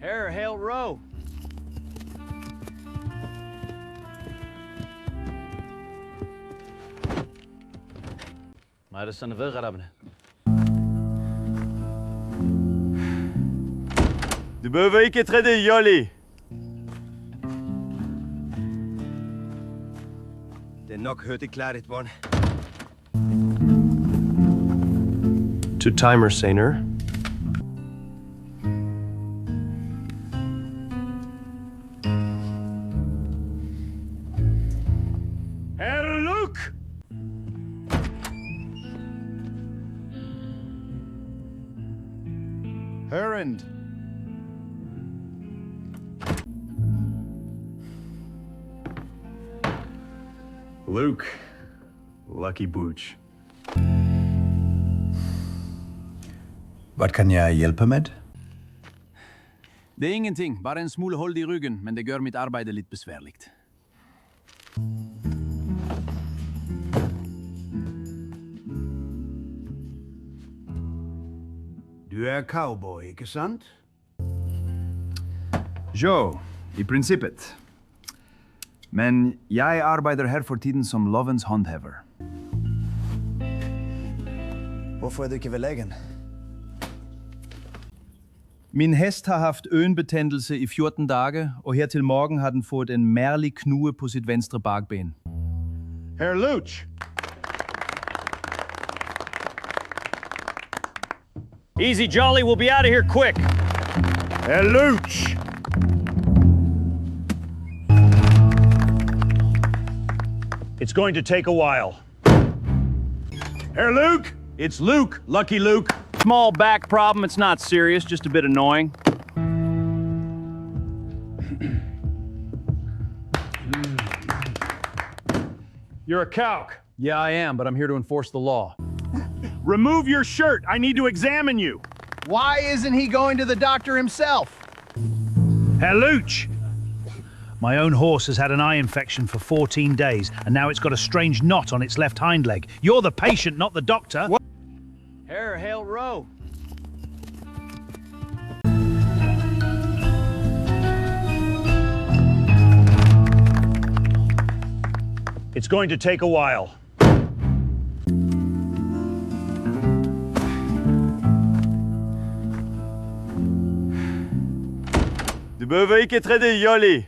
Herr Hail Row. Maar dat zijn er veel garabene. Du behöver ikke träda i, Jolly. Det er nok høyteklæret, barn. To timer, Saner. Herr Luke! Herrend. Luke. Lucky Booch. Hvad kan jeg hjælpe med? Det er ingenting, bare en smule hold i ryggen, men det gør mit arbejde lidt besværligt. Du er cowboy, ikke sant? Jo, i princippet. Men jeg arbejder her for tiden som lovens håndhever. Hvorfor er du ikke ved lægen? Min hest har haft øjenbetændelse i 14 dage, og her til morgen har den fået en mærlig knude på sit venstre bakben. Herr Luch. Easy, Jolly. We'll be out of here quick. Herr Luch. It's going to take a while. Herr Luke? It's Luke. Lucky Luke. Small back problem, it's not serious, just a bit annoying. You're a calk. Yeah, I am, but I'm here to enforce the law. Remove your shirt. I need to examine you. Why isn't he going to the doctor himself? Herr Luch! My own horse has had an eye infection for 14 days, and now it's got a strange knot on its left hind leg. You're the patient, not the doctor. What? Herr Hail Row. It's going to take a while. Du behöver ikke träda i, Jolly.